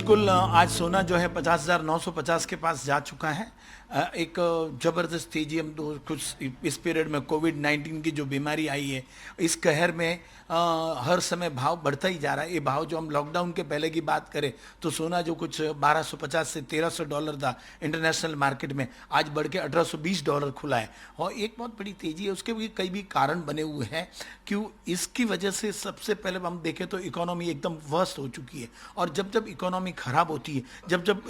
बिल्कुल आज सोना जो है 50,950 के पास जा चुका है। एक ज़बरदस्त तेजी हम तो कुछ इस पीरियड में कोविड-19 की जो बीमारी आई है, इस कहर में हर समय भाव बढ़ता ही जा रहा है। ये भाव जो हम लॉकडाउन के पहले की बात करें तो सोना जो कुछ 1250 से 1300 डॉलर था इंटरनेशनल मार्केट में, आज बढ़ के 1820 डॉलर खुला है। और एक बहुत बड़ी तेजी है, उसके भी कई भी कारण बने हुए हैं। क्यों? इसकी वजह से सबसे पहले हम देखें तो इकोनॉमी एकदम वर्स्ट हो चुकी है। और जब जब इकोनॉमी खराब होती है, जब जब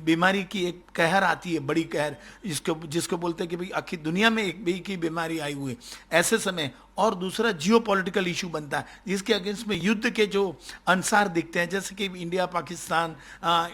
बीमारी की एक कहर आती है, बड़ी कहर, जिसको जिसको बोलते हैं कि भाई आखिर दुनिया में एक भी की बीमारी आई हुई है, ऐसे समय और दूसरा जियोपॉलिटिकल इशू बनता है जिसके अगेंस्ट में युद्ध के जो अंसार दिखते हैं, जैसे कि India Pakistan,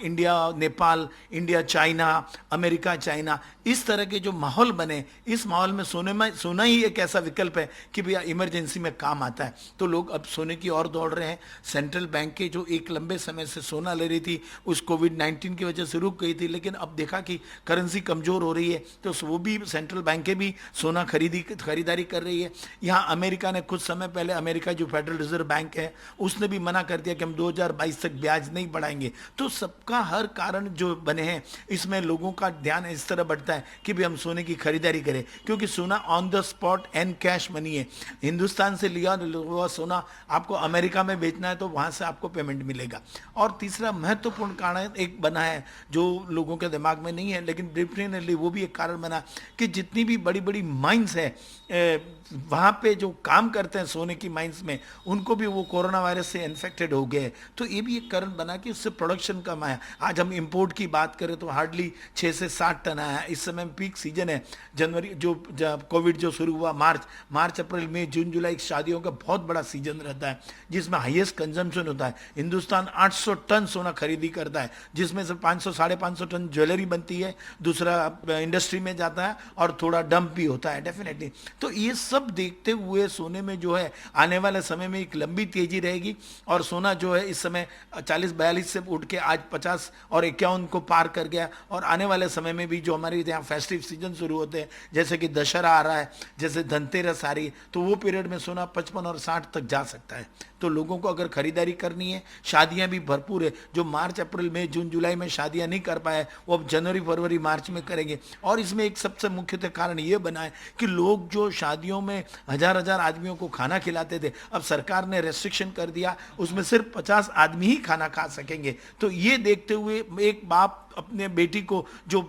India Nepal, India China, America China, इस तरह के जो माहौल बने, इस माहौल में सोना ही एक ऐसा विकल्प है कि भैया इमरजेंसी में काम आता है। तो लोग अब सोने की ओर दौड़ रहे हैं। सेंट्रल बैंक के जो एक लंबे समय से सोना ले रही थी, उस कोविड-19 की वजह से रुक गई थी, लेकिन अब देखा कि करेंसी कमज़ोर हो रही है तो वो भी सेंट्रल बैंकें भी सोना खरीदारी कर रही है। यहाँ अमेरिका ने कुछ समय पहले, अमेरिका जो फेडरल रिजर्व बैंक है, उसने भी मना कर दिया कि हम 2022 तक ब्याज नहीं बढ़ाएंगे। तो सबका हर कारण जो बने हैं, इसमें लोगों का ध्यान इस तरह बढ़ता है कि भी हम सोने की खरीदारी करें, क्योंकि सोना on the spot and cash money है। हिंदुस्तान से लिया हुआ सोना आपको अमेरिका में बेचना है तो वहाँ से आपको पेमेंट मिलेगा। और तीसरा महत्वपूर्ण कारण एक बना है जो लोगों के दिमाग में नहीं है, लेकिन डेफिनेटली वो भी एक कारण बना कि जितनी भी बड़ी बड़ी माइंस है, वहाँ पे जो काम करते हैं सोने की माइंस में, उनको भी वो कोरोना वायरस से इन्फेक्टेड हो गए। तो ये भी एक कारण बना कि उससे प्रोडक्शन कम आया। आज हम इंपोर्ट की बात करें तो हार्डली 6 से 7 टन आया। इस समय पीक सीजन है, जनवरी जो कोविड जो शुरू हुआ, मार्च अप्रैल मई जून जुलाई शादियों का बहुत बड़ा सीजन रहता है जिसमें हाईएस्ट कंजम्पशन होता है। हिंदुस्तान 800 टन सोना खरीदी करता है, जिसमें से 500 साढ़े 500 टन ज्वेलरी बनती है, दूसरा इंडस्ट्री में जाता है और थोड़ा डंप भी होता है डेफिनेटली। तो ये सब देखते हुए सोने में जो है आने वाले समय में एक लंबी तेजी रहेगी। और सोना जो है इस समय 40-42 से उठ के आज 50 और 51 को पार कर गया। और आने वाले समय में भी जो हमारे यहाँ फेस्टिव सीजन शुरू होते हैं, जैसे कि दशहरा आ रहा है, जैसे धनतेरस आ रही है, तो वो पीरियड में सोना 55 और 60 तक जा सकता है। तो लोगों को अगर खरीदारी करनी है, शादियां भी भरपूर है। जो मार्च अप्रैल मई जून जुलाई में शादियां नहीं कर पाए, वो अब जनवरी फरवरी मार्च में करेंगे। और इसमें एक सबसे मुख्य कारण ये बना है कि लोग जो शादियों में हजार हजार आदमियों को खाना खिलाते थे, अब सरकार ने रेस्ट्रिक्शन कर दिया, उसमें सिर्फ 50 आदमी ही खाना खा सकेंगे। तो ये देखते हुए एक बाप अपने बेटी को जो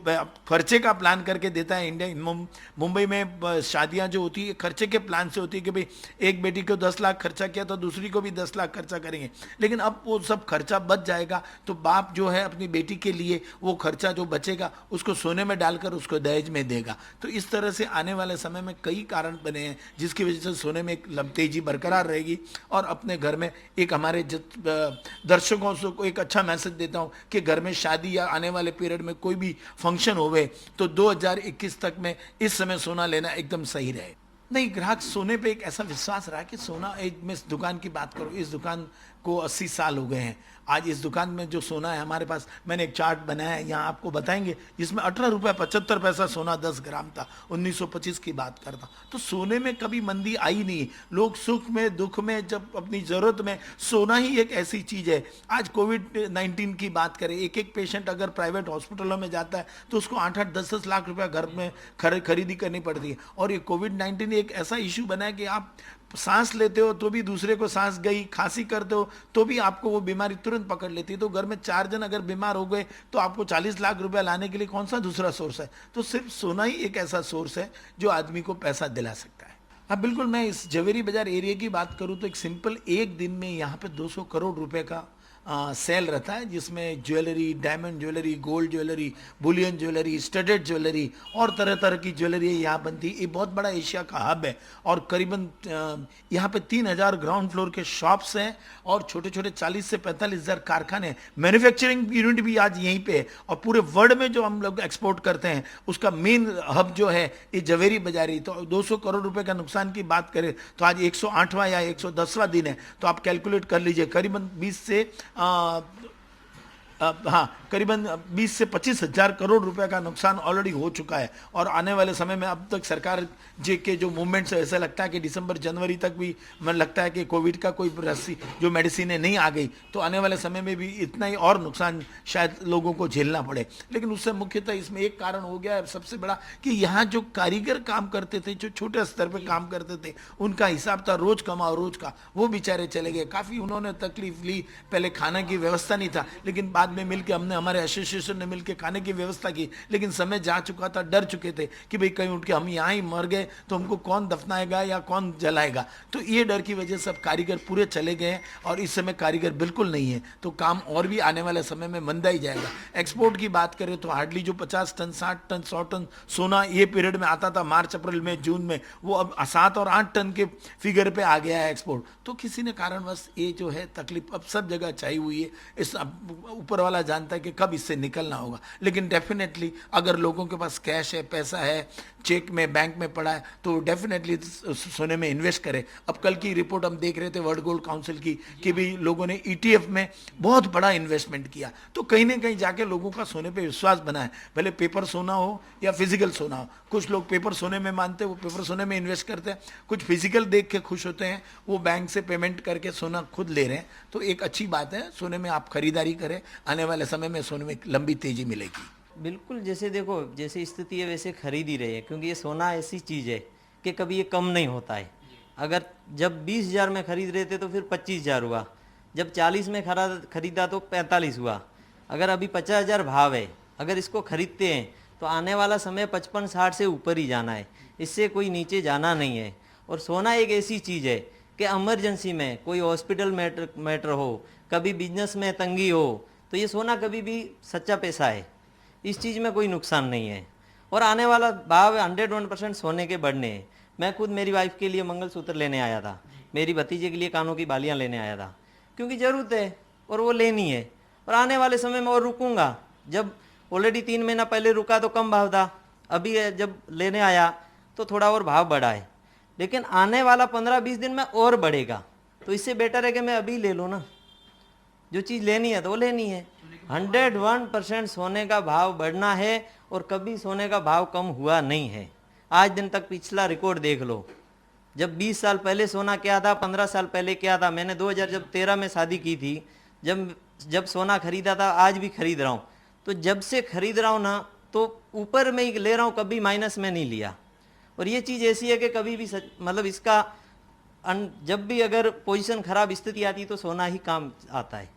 खर्चे का प्लान करके देता है, इंडिया मुंबई में शादियां जो होती है खर्चे के प्लान से होती है कि भाई एक बेटी को 10 लाख खर्चा किया तो दूसरी को भी 10 लाख खर्चा करेंगे। लेकिन अब वो सब खर्चा बच जाएगा तो बाप जो है अपनी बेटी के लिए वो खर्चा जो बचेगा उसको सोने में डालकर उसको दहेज में देगा। तो इस तरह से आने वाले समय में कई कारण बने हैं जिसकी वजह से सोने में एक तेजी बरकरार रहेगी। और अपने घर में एक हमारे दर्शकों को एक अच्छा मैसेज देता हूँ कि घर में शादी या आने वाले पीरियड में कोई भी फंक्शन होवे तो 2021 तक में इस समय सोना लेना एकदम सही रहे। नहीं, ग्राहक सोने पे एक ऐसा विश्वास रहा कि सोना, एक मैं इस दुकान की बात करूं, इस दुकान को 80 साल हो गए हैं। आज इस दुकान में जो सोना है हमारे पास, मैंने एक चार्ट बनाया है, यहाँ आपको बताएंगे, जिसमें 18 रुपये 75 पैसा सोना 10 ग्राम था। 1925 की बात करता। तो सोने में कभी मंदी आई नहीं। लोग सुख में दुख में जब अपनी ज़रूरत में, सोना ही एक ऐसी चीज़ है। आज कोविड-19 की बात करें, एक एक पेशेंट अगर प्राइवेट हॉस्पिटलों में जाता है तो उसको 8-8 10-10 लाख रुपया घर में खरीदी करनी पड़ती है। और ये कोविड-19 एक ऐसा इशू बना है कि आप सांस लेते हो तो भी दूसरे को सांस गई, खांसी करते हो तो भी आपको वो बीमारी तुरंत पकड़ लेती है। तो घर में 4 जन अगर बीमार हो गए तो आपको 40 लाख रुपया लाने के लिए कौन सा दूसरा सोर्स है? तो सिर्फ सोना ही एक ऐसा सोर्स है जो आदमी को पैसा दिला सकता है। हाँ बिल्कुल, मैं इस जवेरी बाजार एरिया की बात करूँ तो एक सिंपल एक दिन में यहाँ पे 200 करोड़ रुपए का सेल रहता है, जिसमें jewellery, diamond jewellery, gold jewellery, bullion jewellery, studded jewellery और तरह तरह की ज्वेलरी यहाँ बनती है। ये बहुत बड़ा एशिया का हब है। और करीबन यहाँ पे 3000 ग्राउंड फ्लोर के शॉप्स हैं और छोटे छोटे 40 से 45,000 कारखाने, मैन्युफैक्चरिंग यूनिट भी आज यहीं पे है। और पूरे वर्ल्ड में जो हम लोग एक्सपोर्ट करते हैं उसका मेन हब जो है ये जवेरी बाजारी। तो 200 करोड़ रुपए का नुकसान की बात करें तो आज 108वां या 110वां दिन है, तो आप कैलकुलेट कर लीजिए, करीबन 20 से हाँ, करीबन 20 से 25 हजार करोड़ रुपए का नुकसान ऑलरेडी हो चुका है। और आने वाले समय में अब तक सरकार जी के जो मूवमेंट्स है, ऐसा लगता है कि दिसंबर जनवरी तक भी मन लगता है कि कोविड का कोई रस्सी जो मेडिसिन नहीं आ गई तो आने वाले समय में भी इतना ही और नुकसान शायद लोगों को झेलना पड़े। लेकिन उससे मुख्यतः इसमें एक कारण हो गया है सबसे बड़ा कि यहाँ जो कारीगर काम करते थे, जो छोटे स्तर पे काम करते थे, उनका हिसाब था रोज कमाओ रोज का, वो बेचारे चले गए। काफ़ी उन्होंने तकलीफ ली। पहले खाने की व्यवस्था नहीं था, लेकिन बाद में मिलके हमने, हमारे एसोसिएशन ने मिलके खाने की व्यवस्था की। लेकिन समय जा चुका था, डर चुके थे कि भाई कहीं उठ के हम यहाँ ही मर गए तो हमको कौन दफनाएगा या कौन जलाएगा। तो ये डर की वजह से अब कारीगर पूरे चले गए और इस समय कारीगर बिल्कुल नहीं है। तो काम और भी आने वाले समय में मंदा ही जाएगा। एक्सपोर्ट की बात करें तो हार्डली जो 50 टन 60 टन 100 टन सोना ये पीरियड में आता था, मार्च अप्रैल में जून में, वो अब 7 और 8 टन के फिगर पे आ गया है एक्सपोर्ट। तो किसी ने कारणवश ये जो है तकलीफ अब सब जगह छाई हुई है। इस ऊपर वाला जानता है कि कब इससे निकलना होगा। लेकिन डेफिनेटली अगर लोगों के पास कैश है, पैसा है, चेक में बैंक में पड़ा है, तो डेफिनेटली सोने में इन्वेस्ट करें। अब कल की रिपोर्ट हम देख रहे थे वर्ल्ड गोल्ड काउंसिल की कि भी लोगों ने ईटीएफ में बहुत बड़ा इन्वेस्टमेंट किया। तो कहीं ना कहीं जाके लोगों का सोने पे विश्वास बना है, भले पेपर सोना हो या फिजिकल सोना हो। कुछ लोग पेपर सोने में मानते हैं, वो पेपर सोने में इन्वेस्ट करते हैं। कुछ फिजिकल देख के खुश होते हैं, वो बैंक से पेमेंट करके सोना खुद ले रहे हैं। तो एक अच्छी बात है, सोने में आप खरीदारी करें, आने वाले समय में सोने में लंबी तेजी मिलेगी। बिल्कुल, जैसे देखो जैसी स्थिति है वैसे खरीद ही रहे हैं, क्योंकि ये सोना ऐसी चीज़ है कि कभी ये कम नहीं होता है। अगर जब 20,000 में खरीद रहे थे तो फिर 25,000 हुआ, जब 40 में खरीदा तो 45 हुआ। अगर अभी 50,000 भाव है, अगर इसको खरीदते हैं तो आने वाला समय 55-60 से ऊपर ही जाना है, इससे कोई नीचे जाना नहीं है। और सोना एक ऐसी चीज़ है कि इमरजेंसी में कोई हॉस्पिटल मैटर हो, कभी बिजनेस में तंगी हो, तो ये सोना कभी भी सच्चा पैसा है, इस चीज़ में कोई नुकसान नहीं है। और आने वाला भाव 101% सोने के बढ़ने हैं। मैं खुद मेरी वाइफ के लिए मंगलसूत्र लेने आया था, मेरी भतीजे के लिए कानों की बालियाँ लेने आया था, क्योंकि ज़रूरत है और वो लेनी है। और आने वाले समय में और रुकूंगा। जब ऑलरेडी 3 महीना पहले रुका तो कम भाव था, अभी जब लेने आया तो थोड़ा और भाव बढ़ा है, लेकिन आने वाला 15-20 दिन में और बढ़ेगा। तो इससे बेटर है कि मैं अभी ले लूँ ना, जो चीज़ लेनी है तो वो लेनी है। 101% सोने का भाव बढ़ना है और कभी सोने का भाव कम हुआ नहीं है। आज दिन तक पिछला रिकॉर्ड देख लो, जब 20 साल पहले सोना क्या था, 15 साल पहले क्या था। मैंने 2013 में शादी की थी, जब सोना खरीदा था, आज भी खरीद रहा हूँ। तो जब से खरीद रहा हूँ ना, तो ऊपर में ही ले रहा हूँ, कभी माइनस में नहीं लिया। और ये चीज़ ऐसी है कि कभी भी मतलब इसका जब भी अगर पोजीशन खराब स्थिति आती है तो सोना ही काम आता है।